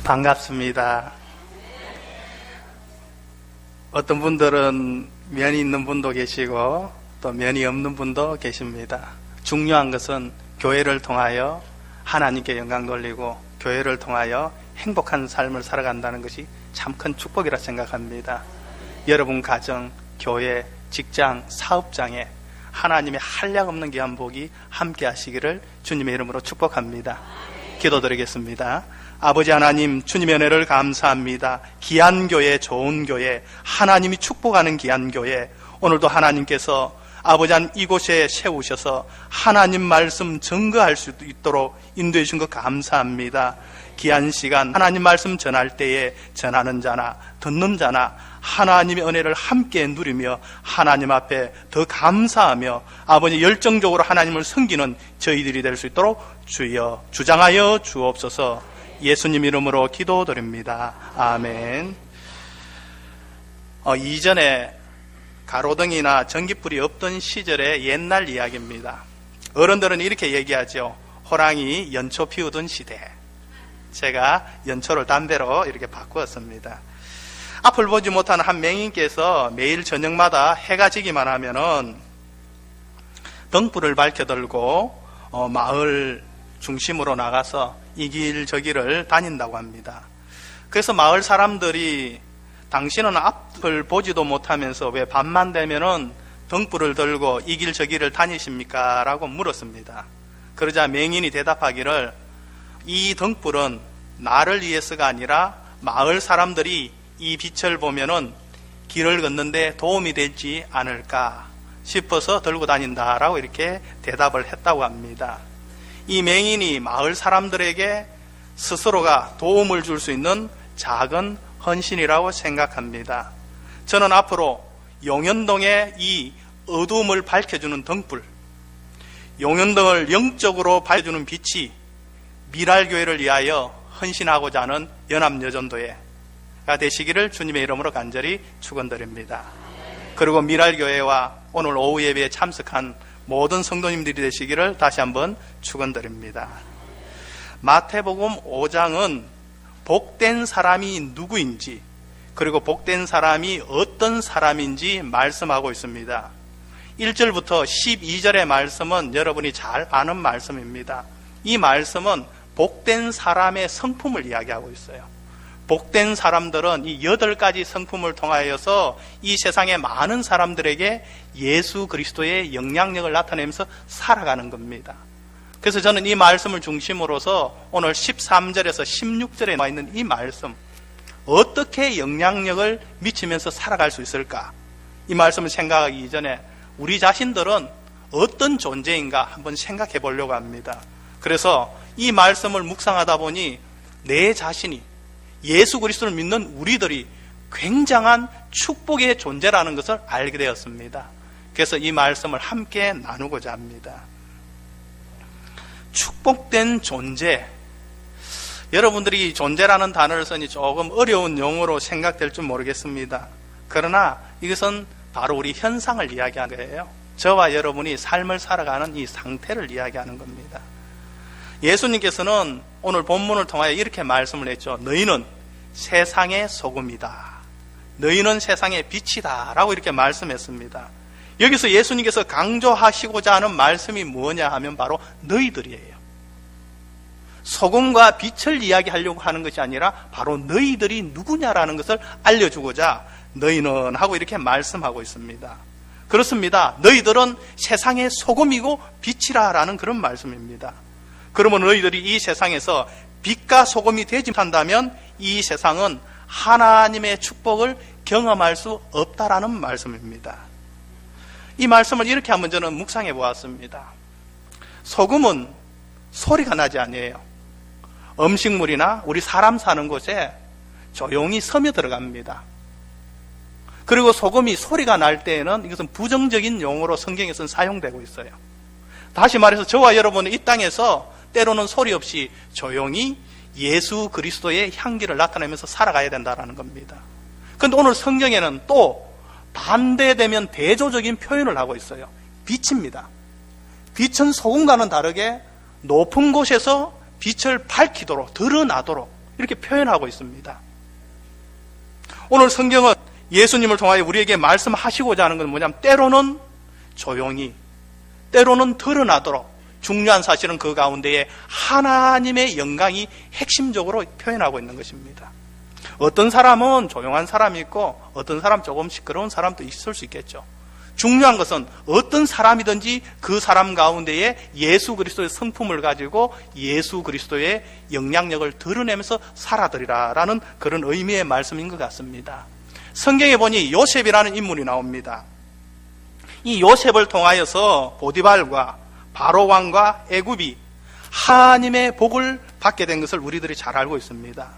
반갑습니다. 어떤 분들은 면이 있는 분도 계시고 또 면이 없는 분도 계십니다. 중요한 것은 교회를 통하여 하나님께 영광 돌리고 교회를 통하여 행복한 삶을 살아간다는 것이 참 큰 축복이라 생각합니다. 여러분 가정, 교회, 직장, 사업장에 하나님의 한량없는 귀한 복이 함께 하시기를 주님의 이름으로 축복합니다. 기도드리겠습니다. 아버지 하나님, 주님의 은혜를 감사합니다. 귀한 교회, 좋은 교회, 하나님이 축복하는 귀한 교회, 오늘도 하나님께서 아버지 하나님 이곳에 세우셔서 하나님 말씀 증거할 수 있도록 인도해 주신 것 감사합니다. 귀한 시간 하나님 말씀 전할 때에 전하는 자나 듣는 자나 하나님의 은혜를 함께 누리며 하나님 앞에 더 감사하며 아버지 열정적으로 하나님을 섬기는 저희들이 될 수 있도록 주여 주장하여 주옵소서. 예수님 이름으로 기도드립니다. 아멘. 이전에 가로등이나 전기불이 없던 시절의 옛날 이야기입니다. 어른들은 이렇게 얘기하죠. 호랑이 연초 피우던 시대. 제가 연초를 담배로 이렇게 바꾸었습니다. 앞을 보지 못하는 한 맹인께서 매일 저녁마다 해가 지기만 하면은 등불을 밝혀들고 마을 중심으로 나가서 이 길 저 길을 다닌다고 합니다. 그래서 마을 사람들이 당신은 앞을 보지도 못하면서 왜 밤만 되면은 등불을 들고 이 길 저 길을 다니십니까? 라고 물었습니다. 그러자 맹인이 대답하기를 이 등불은 나를 위해서가 아니라 마을 사람들이 이 빛을 보면은 길을 걷는데 도움이 되지 않을까 싶어서 들고 다닌다라고 이렇게 대답을 했다고 합니다. 이 맹인이 마을 사람들에게 스스로가 도움을 줄 수 있는 작은 헌신이라고 생각합니다. 저는 앞으로 용현동의 이 어두움을 밝혀주는 등불, 용현동을 영적으로 밝혀주는 빛이 미랄교회를 위하여 헌신하고자 하는 연합여전도회가 되시기를 주님의 이름으로 간절히 축원드립니다. 그리고 미랄교회와 오늘 오후 예배에 참석한 모든 성도님들이 되시기를 다시 한번 축원드립니다. 마태복음 5장은 복된 사람이 누구인지 그리고 복된 사람이 어떤 사람인지 말씀하고 있습니다. 1절부터 12절의 말씀은 여러분이 잘 아는 말씀입니다. 이 말씀은 복된 사람의 성품을 이야기하고 있어요. 복된 사람들은 이 8가지 성품을 통하여서 이 세상의 많은 사람들에게 예수 그리스도의 영향력을 나타내면서 살아가는 겁니다. 그래서 저는 이 말씀을 중심으로서 오늘 13절에서 16절에 나와 있는 이 말씀, 어떻게 영향력을 미치면서 살아갈 수 있을까? 이 말씀을 생각하기 이전에 우리 자신들은 어떤 존재인가 한번 생각해 보려고 합니다. 그래서 이 말씀을 묵상하다 보니 내 자신이 예수 그리스도를 믿는 우리들이 굉장한 축복의 존재라는 것을 알게 되었습니다. 그래서 이 말씀을 함께 나누고자 합니다. 축복된 존재. 여러분들이 존재라는 단어를 쓰니 조금 어려운 용어로 생각될 줄 모르겠습니다. 그러나 이것은 바로 우리 현상을 이야기하는 거예요. 저와 여러분이 삶을 살아가는 이 상태를 이야기하는 겁니다. 예수님께서는 오늘 본문을 통하여 이렇게 말씀을 했죠. 너희는 세상의 소금이다. 너희는 세상의 빛이다. 라고 이렇게 말씀했습니다. 여기서 예수님께서 강조하시고자 하는 말씀이 뭐냐 하면 바로 너희들이에요. 소금과 빛을 이야기하려고 하는 것이 아니라 바로 너희들이 누구냐라는 것을 알려주고자 너희는 하고 이렇게 말씀하고 있습니다. 그렇습니다. 너희들은 세상의 소금이고 빛이라라는 그런 말씀입니다. 그러면 너희들이 이 세상에서 빛과 소금이 되지 못한다면 이 세상은 하나님의 축복을 경험할 수 없다라는 말씀입니다. 이 말씀을 이렇게 한번 저는 묵상해 보았습니다. 소금은 소리가 나지 아니에요. 음식물이나 우리 사람 사는 곳에 조용히 스며 들어갑니다. 그리고 소금이 소리가 날 때에는 이것은 부정적인 용어로 성경에서는 사용되고 있어요. 다시 말해서 저와 여러분은 이 땅에서 때로는 소리 없이 조용히 예수 그리스도의 향기를 나타내면서 살아가야 된다는 겁니다. 그런데 오늘 성경에는 또 반대되면 대조적인 표현을 하고 있어요. 빛입니다. 빛은 소금과는 다르게 높은 곳에서 빛을 밝히도록, 드러나도록 이렇게 표현하고 있습니다. 오늘 성경은 예수님을 통하여 우리에게 말씀하시고자 하는 건 뭐냐면 때로는 조용히, 때로는 드러나도록 중요한 사실은 그 가운데에 하나님의 영광이 핵심적으로 표현하고 있는 것입니다. 어떤 사람은 조용한 사람이 있고 어떤 사람 조금 시끄러운 사람도 있을 수 있겠죠. 중요한 것은 어떤 사람이든지 그 사람 가운데에 예수 그리스도의 성품을 가지고 예수 그리스도의 영향력을 드러내면서 살아들이라라는 그런 의미의 말씀인 것 같습니다. 성경에 보니 요셉이라는 인물이 나옵니다. 이 요셉을 통하여서 보디발과 바로 왕과 애굽이 하나님의 복을 받게 된 것을 우리들이 잘 알고 있습니다.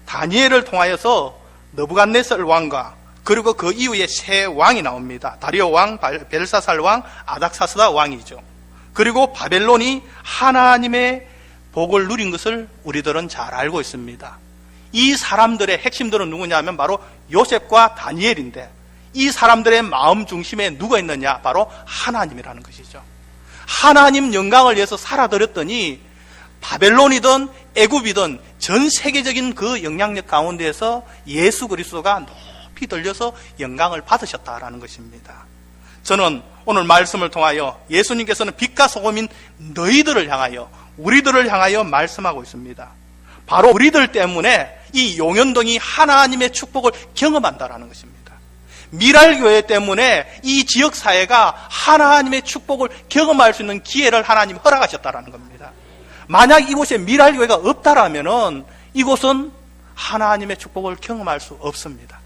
다니엘을 통하여서 느부갓네살 왕과 그리고 그 이후에 세 왕이 나옵니다. 다리오 왕, 벨사살 왕, 아닥사스다 왕이죠. 그리고 바벨론이 하나님의 복을 누린 것을 우리들은 잘 알고 있습니다. 이 사람들의 핵심들은 누구냐면 바로 요셉과 다니엘인데 이 사람들의 마음 중심에 누가 있느냐? 바로 하나님이라는 것이죠. 하나님 영광을 위해서 살아들였더니 바벨론이든 애굽이든 전 세계적인 그 영향력 가운데에서 예수 그리스도가 높이 들려서 영광을 받으셨다라는 것입니다. 저는 오늘 말씀을 통하여 예수님께서는 빛과 소금인 너희들을 향하여, 우리들을 향하여 말씀하고 있습니다. 바로 우리들 때문에 이 용현동이 하나님의 축복을 경험한다라는 것입니다. 미랄교회 때문에 이 지역사회가 하나님의 축복을 경험할 수 있는 기회를 하나님 허락하셨다라는 겁니다. 만약 이곳에 미랄교회가 없다라면 이곳은 하나님의 축복을 경험할 수 없습니다.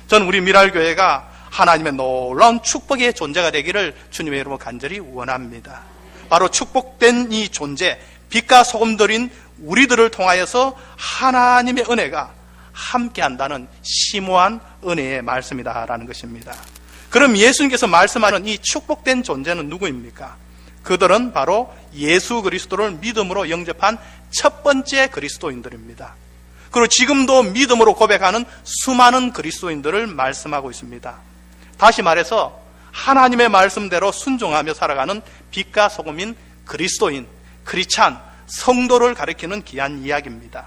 저는 우리 미랄교회가 하나님의 놀라운 축복의 존재가 되기를 주님의 이름으로 간절히 원합니다. 바로 축복된 이 존재, 빛과 소금 들인 우리들을 통하여서 하나님의 은혜가 함께한다는 심오한 은혜의 말씀이다라는 것입니다. 그럼 예수님께서 말씀하는 이 축복된 존재는 누구입니까? 그들은 바로 예수 그리스도를 믿음으로 영접한 첫 번째 그리스도인들입니다. 그리고 지금도 믿음으로 고백하는 수많은 그리스도인들을 말씀하고 있습니다. 다시 말해서 하나님의 말씀대로 순종하며 살아가는 빛과 소금인 그리스도인, 크리스찬, 성도를 가리키는 귀한 이야기입니다.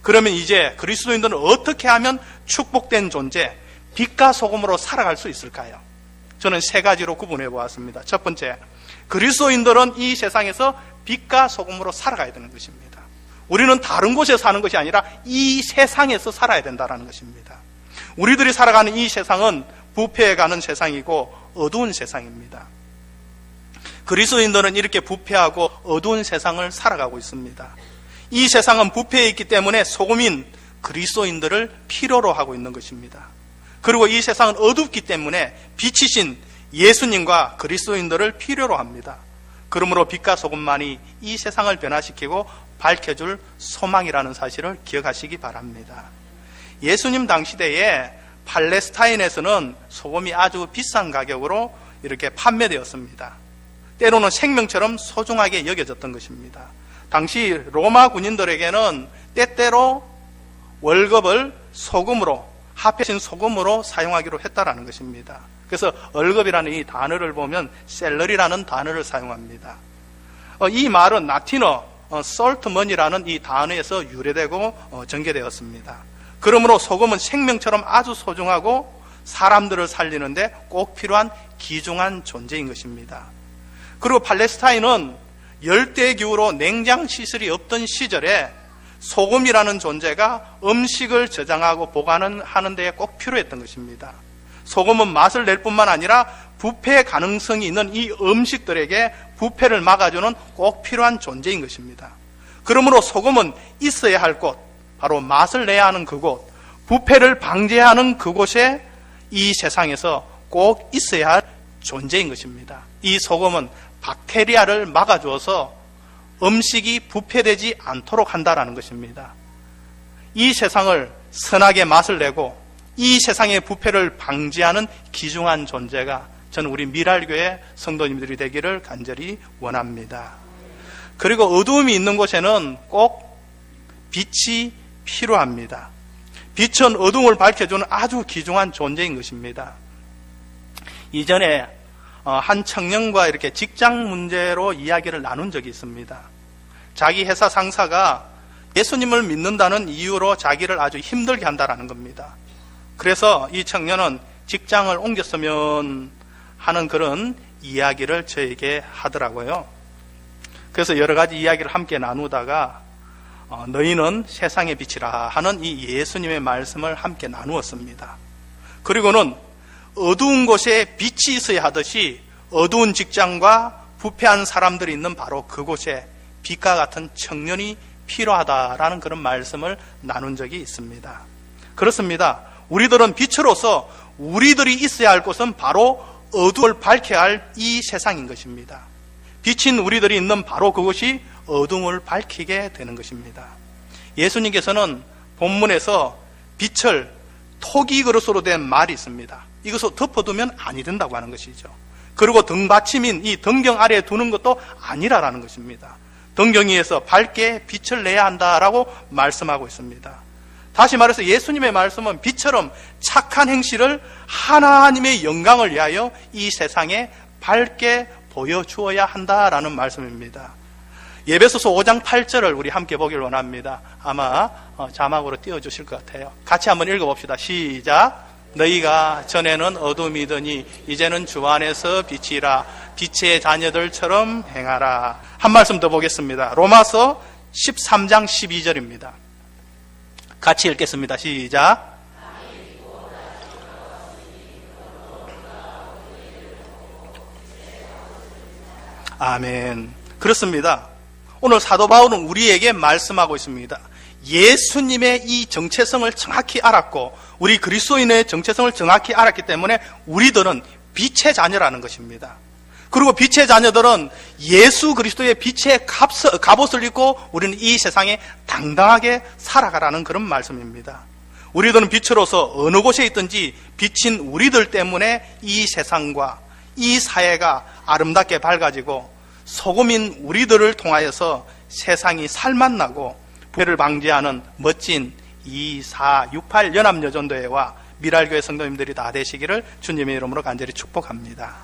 그러면 이제 그리스도인들은 어떻게 하면 축복된 존재, 빛과 소금으로 살아갈 수 있을까요? 저는 세 가지로 구분해 보았습니다. 첫 번째, 그리스도인들은 이 세상에서 빛과 소금으로 살아가야 되는 것입니다. 우리는 다른 곳에 사는 것이 아니라 이 세상에서 살아야 된다는 것입니다. 우리들이 살아가는 이 세상은 부패해가는 세상이고 어두운 세상입니다. 그리스도인들은 이렇게 부패하고 어두운 세상을 살아가고 있습니다. 이 세상은 부패해 있기 때문에 소금인 그리스도인들을 필요로 하고 있는 것입니다. 그리고 이 세상은 어둡기 때문에 빛이신 예수님과 그리스도인들을 필요로 합니다. 그러므로 빛과 소금만이 이 세상을 변화시키고 밝혀줄 소망이라는 사실을 기억하시기 바랍니다. 예수님 당시대에 팔레스타인에서는 소금이 아주 비싼 가격으로 이렇게 판매되었습니다. 때로는 생명처럼 소중하게 여겨졌던 것입니다. 당시 로마 군인들에게는 때때로 월급을 소금으로, 합해진 소금으로 사용하기로 했다라는 것입니다. 그래서 월급이라는 이 단어를 보면 셀러리라는 단어를 사용합니다. 이 말은 라틴어 salt money라는 이 단어에서 유래되고 전개되었습니다. 그러므로 소금은 생명처럼 아주 소중하고 사람들을 살리는데 꼭 필요한 귀중한 존재인 것입니다. 그리고 팔레스타인은 열대기후로 냉장 시설이 없던 시절에 소금이라는 존재가 음식을 저장하고 보관하는 데 꼭 필요했던 것입니다. 소금은 맛을 낼 뿐만 아니라 부패 가능성이 있는 이 음식들에게 부패를 막아주는 꼭 필요한 존재인 것입니다. 그러므로 소금은 있어야 할 곳, 바로 맛을 내야 하는 그곳, 부패를 방지하는 그곳에 이 세상에서 꼭 있어야 할 존재인 것입니다. 이 소금은 박테리아를 막아주어서 음식이 부패되지 않도록 한다는 것입니다. 이 세상을 선하게 맛을 내고 이 세상의 부패를 방지하는 귀중한 존재가 저는 우리 미랄교회 성도님들이 되기를 간절히 원합니다. 그리고 어두움이 있는 곳에는 꼭 빛이 필요합니다. 빛은 어두움을 밝혀주는 아주 귀중한 존재인 것입니다. 이전에 한 청년과 이렇게 직장 문제로 이야기를 나눈 적이 있습니다. 자기 회사 상사가 예수님을 믿는다는 이유로 자기를 아주 힘들게 한다는 겁니다. 그래서 이 청년은 직장을 옮겼으면 하는 그런 이야기를 저에게 하더라고요. 그래서 여러 가지 이야기를 함께 나누다가 너희는 세상의 빛이라 하는 이 예수님의 말씀을 함께 나누었습니다. 그리고는 어두운 곳에 빛이 있어야 하듯이 어두운 직장과 부패한 사람들이 있는 바로 그곳에 빛과 같은 청년이 필요하다라는 그런 말씀을 나눈 적이 있습니다. 그렇습니다. 우리들은 빛으로서 우리들이 있어야 할 곳은 바로 어두움을 밝혀야 할 이 세상인 것입니다. 빛인 우리들이 있는 바로 그곳이 어둠을 밝히게 되는 것입니다. 예수님께서는 본문에서 빛을 토기 그릇으로 된 말이 있습니다. 이것을 덮어두면 아니 된다고 하는 것이죠. 그리고 등받침인 이 등경 아래에 두는 것도 아니라라는 것입니다. 등경 위에서 밝게 빛을 내야 한다라고 말씀하고 있습니다. 다시 말해서 예수님의 말씀은 빛처럼 착한 행실을 하나님의 영광을 위하여 이 세상에 밝게 보여주어야 한다라는 말씀입니다. 예배소서 5장 8절을 우리 함께 보길 원합니다. 아마 자막으로 띄워주실 것 같아요. 같이 한번 읽어봅시다. 시작. 너희가 전에는 어둠이더니 이제는 주 안에서 빛이라. 빛의 자녀들처럼 행하라. 한 말씀 더 보겠습니다. 로마서 13장 12절입니다. 같이 읽겠습니다. 시작. 아멘. 그렇습니다. 오늘 사도 바울은 우리에게 말씀하고 있습니다. 예수님의 이 정체성을 정확히 알았고 우리 그리스도인의 정체성을 정확히 알았기 때문에 우리들은 빛의 자녀라는 것입니다. 그리고 빛의 자녀들은 예수 그리스도의 빛의 갑옷을 입고 우리는 이 세상에 당당하게 살아가라는 그런 말씀입니다. 우리들은 빛으로서 어느 곳에 있든지 빛인 우리들 때문에 이 세상과 이 사회가 아름답게 밝아지고 소금인 우리들을 통하여서 세상이 살맛나고 부패를 방지하는 멋진 2468 연합여전도회와 미랄교회 성도님들이 다 되시기를 주님의 이름으로 간절히 축복합니다.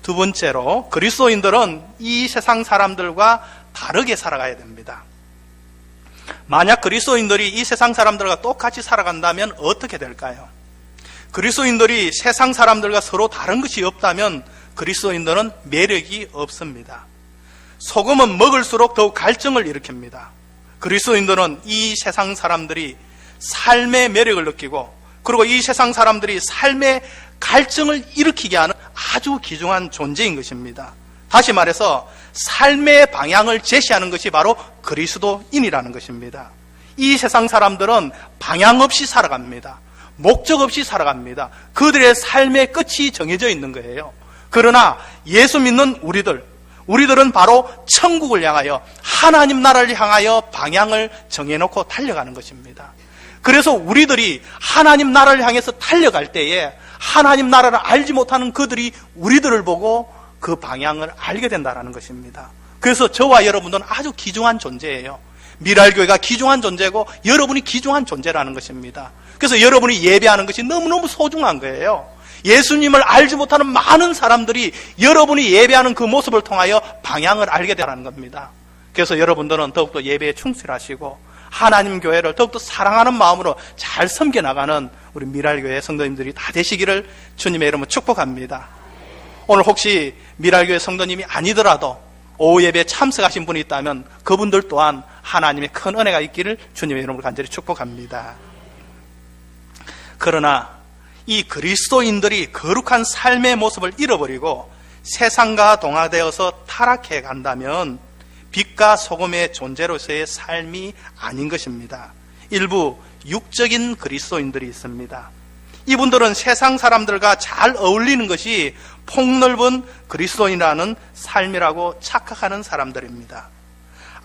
두 번째로 그리스도인들은 이 세상 사람들과 다르게 살아가야 됩니다. 만약 그리스도인들이 이 세상 사람들과 똑같이 살아간다면 어떻게 될까요? 그리스도인들이 세상 사람들과 서로 다른 것이 없다면 그리스도인들은 매력이 없습니다. 소금은 먹을수록 더욱 갈증을 일으킵니다. 그리스도인들은 이 세상 사람들이 삶의 매력을 느끼고 그리고 이 세상 사람들이 삶의 갈증을 일으키게 하는 아주 귀중한 존재인 것입니다. 다시 말해서 삶의 방향을 제시하는 것이 바로 그리스도인이라는 것입니다. 이 세상 사람들은 방향 없이 살아갑니다. 목적 없이 살아갑니다. 그들의 삶의 끝이 정해져 있는 거예요. 그러나 예수 믿는 우리들은 바로 천국을 향하여 하나님 나라를 향하여 방향을 정해놓고 달려가는 것입니다. 그래서 우리들이 하나님 나라를 향해서 달려갈 때에 하나님 나라를 알지 못하는 그들이 우리들을 보고 그 방향을 알게 된다는 것입니다. 그래서 저와 여러분들은 아주 귀중한 존재예요. 미랄교회가 귀중한 존재고 여러분이 귀중한 존재라는 것입니다. 그래서 여러분이 예배하는 것이 너무너무 소중한 거예요. 예수님을 알지 못하는 많은 사람들이 여러분이 예배하는 그 모습을 통하여 방향을 알게 되라는 겁니다. 그래서 여러분들은 더욱더 예배에 충실하시고 하나님 교회를 더욱더 사랑하는 마음으로 잘 섬겨나가는 우리 미랄교회 성도님들이 다 되시기를 주님의 이름으로 축복합니다. 오늘 혹시 미랄교회 성도님이 아니더라도 오후 예배에 참석하신 분이 있다면 그분들 또한 하나님의 큰 은혜가 있기를 주님의 이름으로 간절히 축복합니다. 그러나 이 그리스도인들이 거룩한 삶의 모습을 잃어버리고 세상과 동화되어서 타락해 간다면 빛과 소금의 존재로서의 삶이 아닌 것입니다. 일부 육적인 그리스도인들이 있습니다. 이분들은 세상 사람들과 잘 어울리는 것이 폭넓은 그리스도인이라는 삶이라고 착각하는 사람들입니다.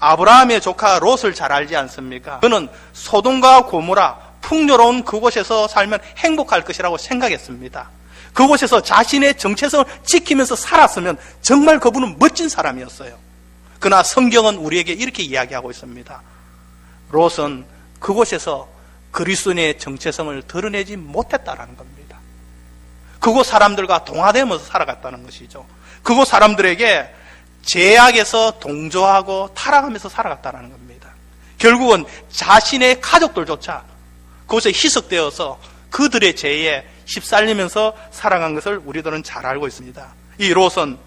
아브라함의 조카 롯을 잘 알지 않습니까? 그는 소돔과 고모라 풍요로운 그곳에서 살면 행복할 것이라고 생각했습니다. 그곳에서 자신의 정체성을 지키면서 살았으면 정말 그분은 멋진 사람이었어요. 그러나 성경은 우리에게 이렇게 이야기하고 있습니다. 롯은 그곳에서 그리스도인의 정체성을 드러내지 못했다라는 겁니다. 그곳 사람들과 동화되면서 살아갔다는 것이죠. 그곳 사람들에게 죄악에서 동조하고 타락하면서 살아갔다는 겁니다. 결국은 자신의 가족들조차 그것에 희석되어서 그들의 죄에 휩쓸리면서 살아간 것을 우리들은 잘 알고 있습니다. 이 롯은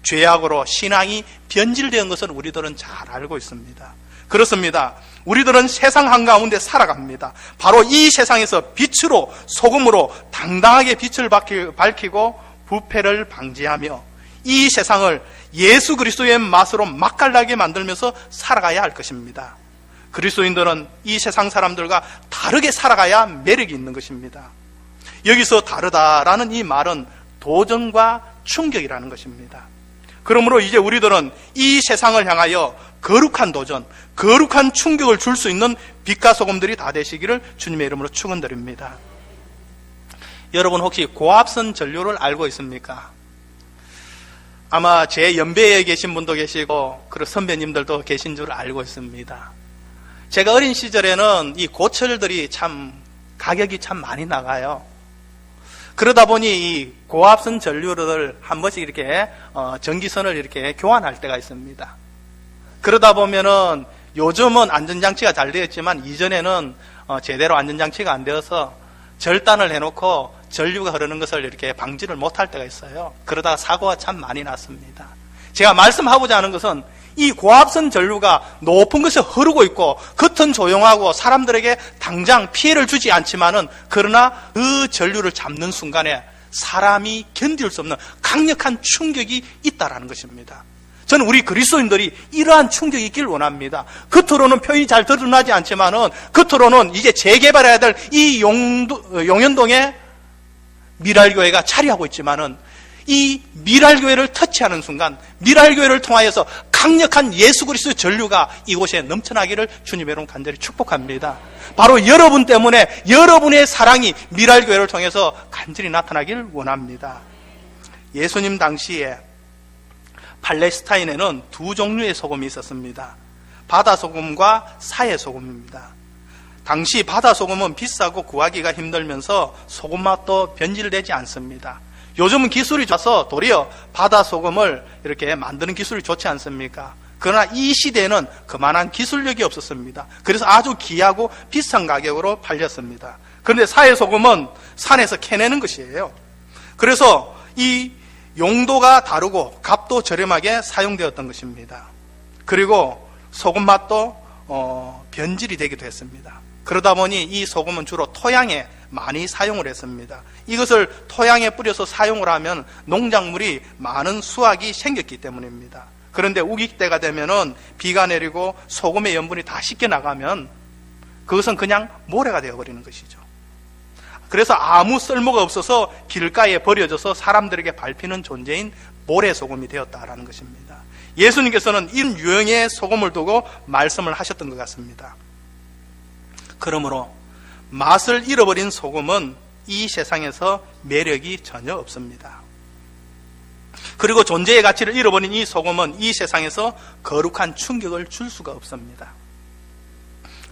죄악으로 신앙이 변질된 것을 우리들은 잘 알고 있습니다. 그렇습니다. 우리들은 세상 한가운데 살아갑니다. 바로 이 세상에서 빛으로, 소금으로 당당하게 빛을 밝히고 부패를 방지하며 이 세상을 예수 그리스도의 맛으로 맛깔나게 만들면서 살아가야 할 것입니다. 그리스도인들은 이 세상 사람들과 다르게 살아가야 매력이 있는 것입니다. 여기서 다르다라는 이 말은 도전과 충격이라는 것입니다. 그러므로 이제 우리들은 이 세상을 향하여 거룩한 도전, 거룩한 충격을 줄 수 있는 빛과 소금들이 다 되시기를 주님의 이름으로 축원드립니다. 여러분 혹시 고압선 전류를 알고 있습니까? 아마 제 연배에 계신 분도 계시고 그리고 선배님들도 계신 줄 알고 있습니다. 제가 어린 시절에는 이 고철들이 참 가격이 참 많이 나가요. 그러다 보니 이 고압선 전류를 한 번씩 이렇게 전기선을 이렇게 교환할 때가 있습니다. 그러다 보면은 요즘은 안전장치가 잘 되어 있지만 이전에는 제대로 안전장치가 안 되어서 절단을 해놓고 전류가 흐르는 것을 이렇게 방지를 못할 때가 있어요. 그러다가 사고가 참 많이 났습니다. 제가 말씀하고자 하는 것은 이 고압선 전류가 높은 곳에 흐르고 있고 겉은 조용하고 사람들에게 당장 피해를 주지 않지만은 그러나 그 전류를 잡는 순간에 사람이 견딜 수 없는 강력한 충격이 있다라는 것입니다. 저는 우리 그리스도인들이 이러한 충격이 있길 원합니다. 겉으로는 표현이 잘 드러나지 않지만은 겉으로는 이제 재개발해야 될 이 용현동에 미랄교회가 자리하고 있지만은 이 미랄교회를 터치하는 순간 미랄교회를 통하여서 강력한 예수 그리스도의 전류가 이곳에 넘쳐나기를 주님의 이름 간절히 축복합니다. 바로 여러분 때문에 여러분의 사랑이 미랄교회를 통해서 간절히 나타나길 원합니다. 예수님 당시에 팔레스타인에는 두 종류의 소금이 있었습니다. 바다소금과 사해소금입니다. 당시 바다소금은 비싸고 구하기가 힘들면서 소금 맛도 변질되지 않습니다. 요즘은 기술이 좋아서 도리어 바다소금을 이렇게 만드는 기술이 좋지 않습니까? 그러나 이 시대에는 그만한 기술력이 없었습니다. 그래서 아주 귀하고 비싼 가격으로 팔렸습니다. 그런데 사해소금은 산에서 캐내는 것이에요. 그래서 이 용도가 다르고 값도 저렴하게 사용되었던 것입니다. 그리고 소금 맛도 변질이 되기도 했습니다. 그러다 보니 이 소금은 주로 토양에 많이 사용을 했습니다. 이것을 토양에 뿌려서 사용을 하면 농작물이 많은 수확이 생겼기 때문입니다. 그런데 우기때가 되면은 비가 내리고 소금의 염분이 다 씻겨 나가면 그것은 그냥 모래가 되어버리는 것이죠. 그래서 아무 쓸모가 없어서 길가에 버려져서 사람들에게 밟히는 존재인 모래소금이 되었다라는 것입니다. 예수님께서는 이런 유형의 소금을 두고 말씀을 하셨던 것 같습니다. 그러므로 맛을 잃어버린 소금은 이 세상에서 매력이 전혀 없습니다. 그리고 존재의 가치를 잃어버린 이 소금은 이 세상에서 거룩한 충격을 줄 수가 없습니다.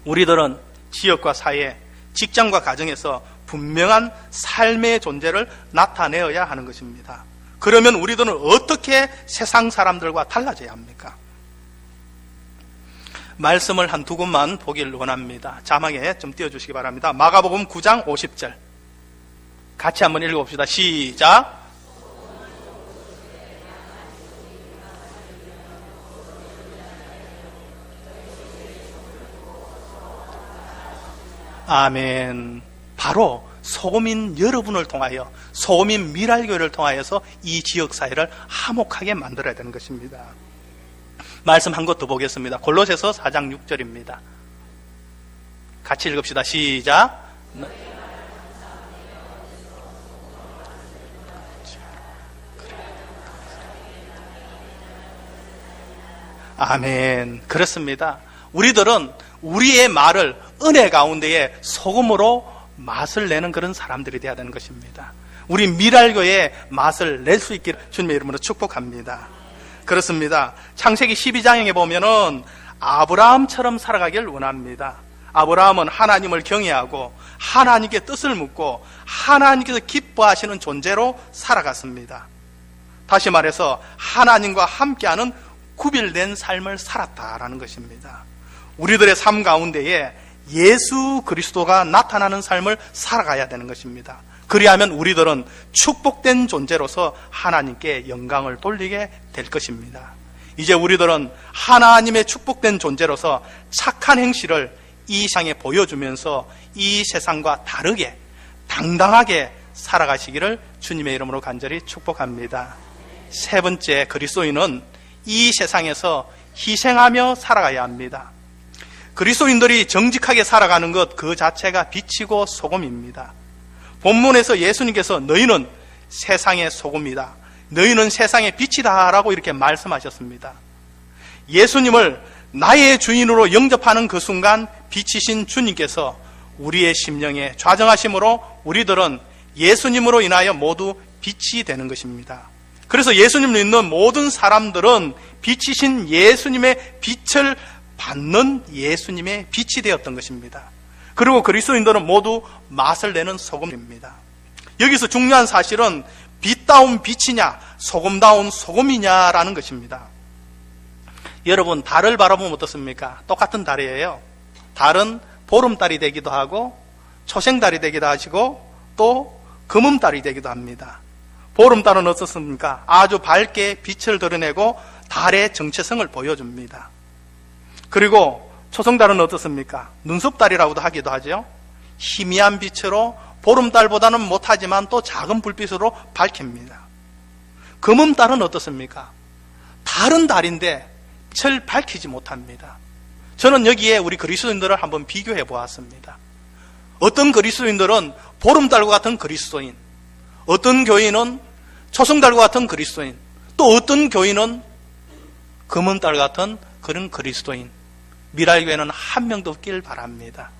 우리들은 지역과 사회, 직장과 가정에서 분명한 삶의 존재를 나타내어야 하는 것입니다. 그러면 우리들은 어떻게 세상 사람들과 달라져야 합니까? 말씀을 한 두 곳만 보길 원합니다. 자막에 좀 띄워주시기 바랍니다. 마가복음 9장 50절 같이 한번 읽어봅시다. 시작. 아멘. 바로 소금인 여러분을 통하여, 소금인 미랄교회를 통하여서 이 지역사회를 화목하게 만들어야 되는 것입니다. 말씀 한 것 더 보겠습니다. 골로새서 4장 6절입니다. 같이 읽읍시다. 시작. 아멘. 그렇습니다. 우리들은 우리의 말을 은혜 가운데에 소금으로 맛을 내는 그런 사람들이 되어야 되는 것입니다. 우리 미랄교회의 맛을 낼 수 있기를 주님의 이름으로 축복합니다. 그렇습니다. 창세기 12장에 보면은 아브라함처럼 살아가길 원합니다. 아브라함은 하나님을 경외하고 하나님께 뜻을 묻고 하나님께서 기뻐하시는 존재로 살아갔습니다. 다시 말해서 하나님과 함께하는 구별된 삶을 살았다라는 것입니다. 우리들의 삶 가운데에 예수 그리스도가 나타나는 삶을 살아가야 되는 것입니다. 그리하면 우리들은 축복된 존재로서 하나님께 영광을 돌리게 될 것입니다. 이제 우리들은 하나님의 축복된 존재로서 착한 행실을 이 세상에 보여주면서 이 세상과 다르게 당당하게 살아가시기를 주님의 이름으로 간절히 축복합니다. 세 번째, 그리스도인은 이 세상에서 희생하며 살아가야 합니다. 그리스도인들이 정직하게 살아가는 것 그 자체가 빛이고 소금입니다. 본문에서 예수님께서 너희는 세상의 소금이다, 너희는 세상의 빛이다 라고 이렇게 말씀하셨습니다. 예수님을 나의 주인으로 영접하는 그 순간 빛이신 주님께서 우리의 심령에 좌정하심으로 우리들은 예수님으로 인하여 모두 빛이 되는 것입니다. 그래서 예수님을 믿는 모든 사람들은 빛이신 예수님의 빛을 받는 예수님의 빛이 되었던 것입니다. 그리고 그리스도인들은 모두 맛을 내는 소금입니다. 여기서 중요한 사실은 빛다운 빛이냐 소금다운 소금이냐라는 것입니다. 여러분, 달을 바라보면 어떻습니까? 똑같은 달이에요. 달은 보름달이 되기도 하고 초생달이 되기도 하시고 또 금음달이 되기도 합니다. 보름달은 어떻습니까? 아주 밝게 빛을 드러내고 달의 정체성을 보여줍니다. 그리고 초승달은 어떻습니까? 눈썹달이라고도 하기도 하죠. 희미한 빛으로 보름달보다는 못하지만 또 작은 불빛으로 밝힙니다. 금음달은 어떻습니까? 다른 달인데 빛을 밝히지 못합니다. 저는 여기에 우리 그리스도인들을 한번 비교해 보았습니다. 어떤 그리스도인들은 보름달과 같은 그리스도인, 어떤 교인은 초승달과 같은 그리스도인, 또 어떤 교인은 금음달 같은 그런 그리스도인. 미랄교회는 한 명도 없길 바랍니다.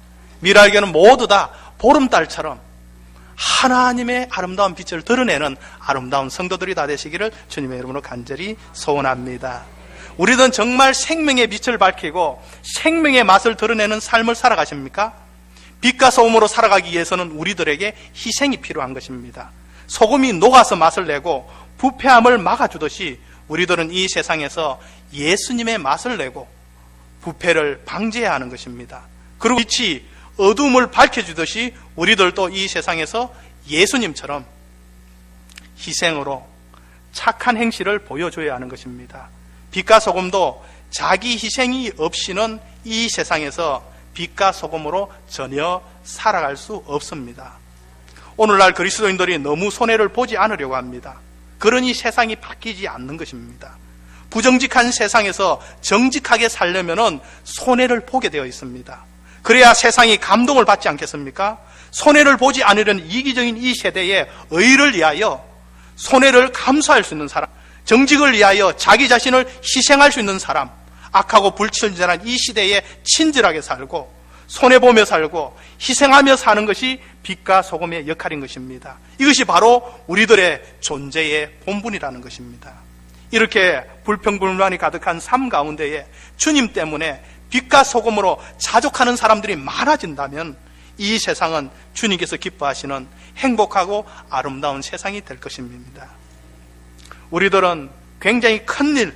미랄교회는 모두 다 보름달처럼 하나님의 아름다운 빛을 드러내는 아름다운 성도들이 다 되시기를 주님의 이름으로 간절히 소원합니다. 우리는 정말 생명의 빛을 밝히고 생명의 맛을 드러내는 삶을 살아가십니까? 빛과 소금으로 살아가기 위해서는 우리들에게 희생이 필요한 것입니다. 소금이 녹아서 맛을 내고 부패함을 막아주듯이 우리들은 이 세상에서 예수님의 맛을 내고 부패를 방지해야 하는 것입니다. 그리고 빛이 어둠을 밝혀주듯이 우리들도 이 세상에서 예수님처럼 희생으로 착한 행실을 보여줘야 하는 것입니다. 빛과 소금도 자기 희생이 없이는 이 세상에서 빛과 소금으로 전혀 살아갈 수 없습니다. 오늘날 그리스도인들이 너무 손해를 보지 않으려고 합니다. 그러니 세상이 바뀌지 않는 것입니다. 부정직한 세상에서 정직하게 살려면 손해를 보게 되어 있습니다. 그래야 세상이 감동을 받지 않겠습니까? 손해를 보지 않으려는 이기적인 이 세대에 의를 위하여 손해를 감수할 수 있는 사람, 정직을 위하여 자기 자신을 희생할 수 있는 사람, 악하고 불친절한 이 시대에 친절하게 살고 손해보며 살고 희생하며 사는 것이 빛과 소금의 역할인 것입니다. 이것이 바로 우리들의 존재의 본분이라는 것입니다. 이렇게 불평불만이 가득한 삶 가운데에 주님 때문에 빛과 소금으로 자족하는 사람들이 많아진다면 이 세상은 주님께서 기뻐하시는 행복하고 아름다운 세상이 될 것입니다. 우리들은 굉장히 큰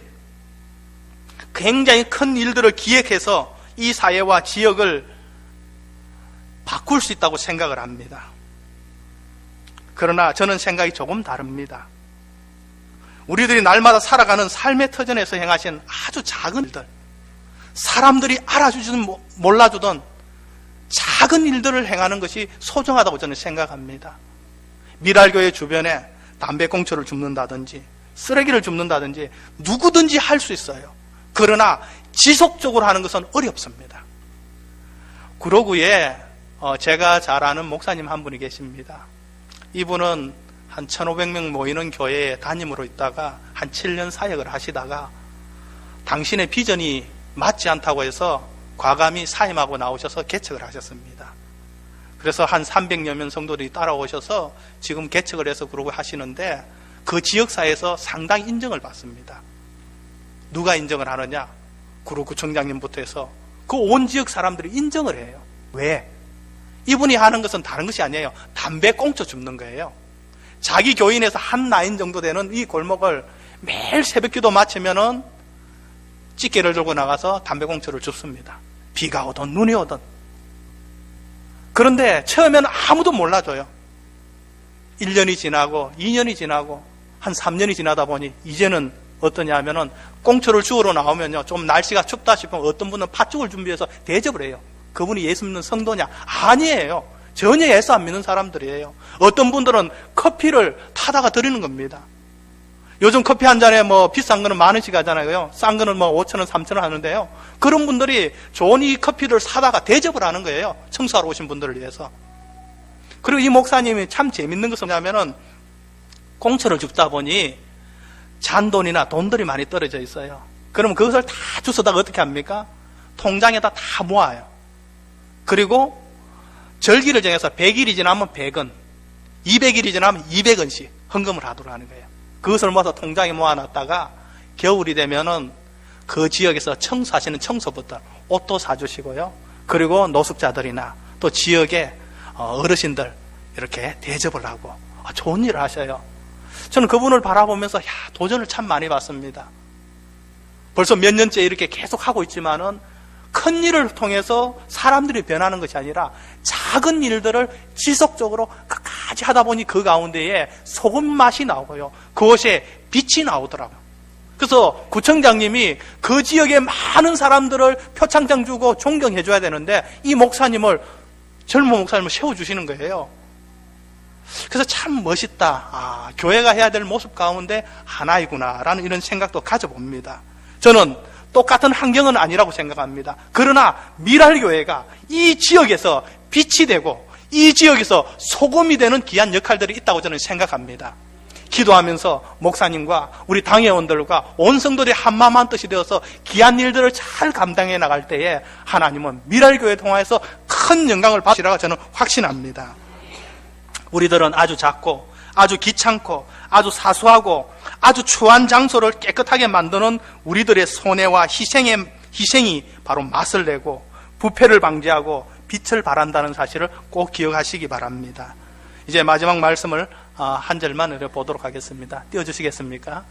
일들을 기획해서 이 사회와 지역을 바꿀 수 있다고 생각을 합니다. 그러나 저는 생각이 조금 다릅니다. 우리들이 날마다 살아가는 삶의 터전에서 행하신 아주 작은 일들, 사람들이 알아주든 몰라주든 작은 일들을 행하는 것이 소중하다고 저는 생각합니다. 미랄교회 주변에 담배꽁초를 줍는다든지 쓰레기를 줍는다든지 누구든지 할 수 있어요. 그러나 지속적으로 하는 것은 어렵습니다. 구로구에 제가 잘 아는 목사님 한 분이 계십니다. 이분은 한 1,500명 모이는 교회에 담임으로 있다가 한 7년 사역을 하시다가 당신의 비전이 맞지 않다고 해서 과감히 사임하고 나오셔서 개척을 하셨습니다. 그래서 한 300여 명 성도들이 따라오셔서 지금 개척을 해서 그러고 하시는데 그 지역사회에서 상당히 인정을 받습니다. 누가 인정을 하느냐? 구로구청장님부터 해서 그 온 지역 사람들이 인정을 해요. 왜? 이분이 하는 것은 다른 것이 아니에요. 담배 꽁초 줍는 거예요. 자기 교인에서 한 라인 정도 되는 이 골목을 매일 새벽기도 마치면은 찌개를 들고 나가서 담배 꽁초를 줍습니다. 비가 오든 눈이 오든. 그런데 처음에는 아무도 몰라줘요. 1년이 지나고 2년이 지나고 한 3년이 지나다 보니 이제는 어떠냐 하면은 꽁초를 주우러 나오면요, 좀 날씨가 춥다 싶으면 어떤 분은 팥죽을 준비해서 대접을 해요. 그분이 예수 믿는 성도냐? 아니에요. 전혀 예수 안 믿는 사람들이에요. 어떤 분들은 커피를 타다가 드리는 겁니다. 요즘 커피 한 잔에 뭐 비싼 거는 10,000원씩 하잖아요. 싼 거는 뭐 5,000원, 3,000원 하는데요. 그런 분들이 좋은 이 커피를 사다가 대접을 하는 거예요. 청소하러 오신 분들을 위해서. 그리고 이 목사님이 참 재밌는 것은 뭐냐면은 공처를 줍다 보니 잔돈이나 돈들이 많이 떨어져 있어요. 그러면 그것을 다 주워다가 어떻게 합니까? 통장에다 다 모아요. 그리고 절기를 정해서 100일이 지나면 100원, 200일이 지나면 200원씩 헌금을 하도록 하는 거예요. 그것을 모아서 통장에 모아놨다가 겨울이 되면은 그 지역에서 청소하시는 청소부터 옷도 사주시고요. 그리고 노숙자들이나 또 지역의 어르신들 이렇게 대접을 하고 좋은 일을 하셔요. 저는 그분을 바라보면서 도전을 참 많이 받습니다. 벌써 몇 년째 이렇게 계속 하고 있지만은 큰 일을 통해서 사람들이 변하는 것이 아니라 작은 일들을 지속적으로 끝까지 하다 보니 그 가운데에 소금 맛이 나오고요. 그것에 빛이 나오더라고요. 그래서 구청장님이 그 지역의 많은 사람들을 표창장 주고 존경해 줘야 되는데 이 목사님을, 젊은 목사님을 세워주시는 거예요. 그래서 참 멋있다. 교회가 해야 될 모습 가운데 하나이구나 라는 이런 생각도 가져봅니다. 저는 똑같은 환경은 아니라고 생각합니다. 그러나 미랄교회가 이 지역에서 빛이 되고 이 지역에서 소금이 되는 귀한 역할들이 있다고 저는 생각합니다. 기도하면서 목사님과 우리 당회원들과 온 성도들이 한마음 한뜻이 되어서 귀한 일들을 잘 감당해 나갈 때에 하나님은 미랄교회 통하여서 큰 영광을 받으시라고 저는 확신합니다. 우리들은 아주 작고 아주 귀찮고 아주 사소하고 아주 추한 장소를 깨끗하게 만드는 우리들의 손해와 희생이 바로 맛을 내고 부패를 방지하고 빛을 발한다는 사실을 꼭 기억하시기 바랍니다. 이제 마지막 말씀을 한 절만 보도록 하겠습니다. 띄워주시겠습니까?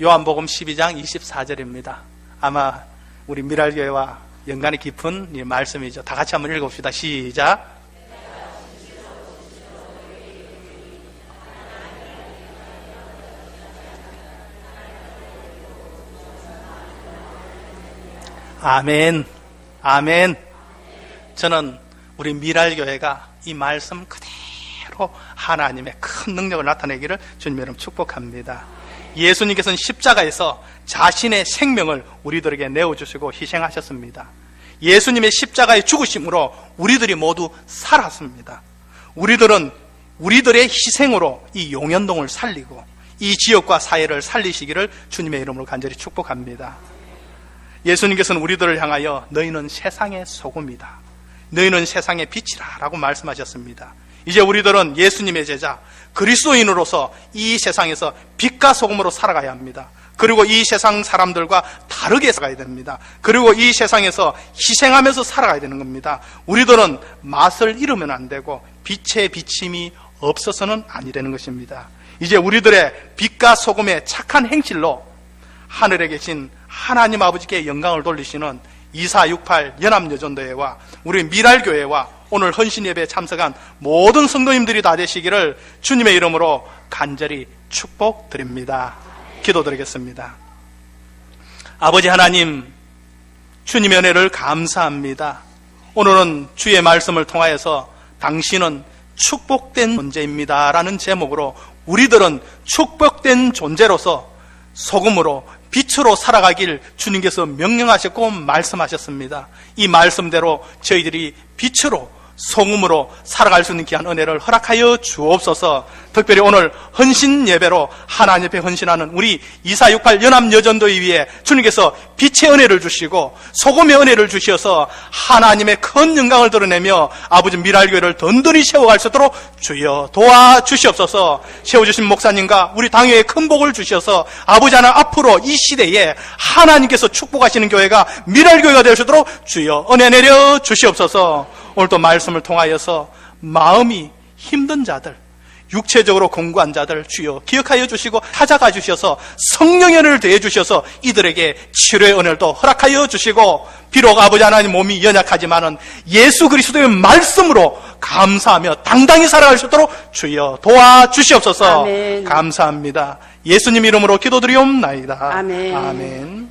요한복음 12장 24절입니다. 아마 우리 미랄교회와 연관이 깊은 이 말씀이죠. 다 같이 한번 읽어봅시다. 시작. 아멘. 아멘. 저는 우리 미랄교회가 이 말씀 그대로 하나님의 큰 능력을 나타내기를 주님의 이름으로 축복합니다. 예수님께서는 십자가에서 자신의 생명을 우리들에게 내어주시고 희생하셨습니다. 예수님의 십자가의 죽으심으로 우리들이 모두 살았습니다. 우리들은 우리들의 희생으로 이 용현동을 살리고 이 지역과 사회를 살리시기를 주님의 이름으로 간절히 축복합니다. 예수님께서는 우리들을 향하여 너희는 세상의 소금이다, 너희는 세상의 빛이라 라고 말씀하셨습니다. 이제 우리들은 예수님의 제자 그리스도인으로서 이 세상에서 빛과 소금으로 살아가야 합니다. 그리고 이 세상 사람들과 다르게 살아가야 됩니다. 그리고 이 세상에서 희생하면서 살아가야 되는 겁니다. 우리들은 맛을 잃으면 안 되고 빛의 비침이 없어서는 아니 되는 것입니다. 이제 우리들의 빛과 소금의 착한 행실로 하늘에 계신 하나님 아버지께 영광을 돌리시는 2468 연합여전도회와 우리 미랄교회와 오늘 헌신예배에 참석한 모든 성도님들이 다 되시기를 주님의 이름으로 간절히 축복드립니다. 기도드리겠습니다. 아버지 하나님, 주님의 은혜를 감사합니다. 오늘은 주의 말씀을 통하여서 당신은 축복된 존재입니다 라는 제목으로 우리들은 축복된 존재로서 소금으로 빛으로 살아가길 주님께서 명령하셨고 말씀하셨습니다. 이 말씀대로 저희들이 빛으로 소금으로 살아갈 수 있는 귀한 은혜를 허락하여 주옵소서. 특별히 오늘 헌신 예배로 하나님 앞에 헌신하는 우리 2468 연합여전도회 위에 주님께서 빛의 은혜를 주시고 소금의 은혜를 주셔서 하나님의 큰 영광을 드러내며 아버지 미랄교회를 든든히 세워갈 수 있도록 주여 도와주시옵소서. 세워주신 목사님과 우리 당회에 큰 복을 주셔서 아버지 하나님 앞으로 이 시대에 하나님께서 축복하시는 교회가 미랄교회가 될 수 있도록 주여 은혜 내려 주시옵소서. 오늘도 말씀을 통하여서 마음이 힘든 자들, 육체적으로 공고한 자들 주여 기억하여 주시고 찾아가 주셔서 성령의 은혜를 더해 주셔서 이들에게 치료의 은혜를 허락하여 주시고, 비록 아버지 하나님 몸이 연약하지만은 예수 그리스도의 말씀으로 감사하며 당당히 살아갈 수 있도록 주여 도와주시옵소서. 아멘. 감사합니다. 예수님 이름으로 기도드리옵나이다. 아멘. 아멘.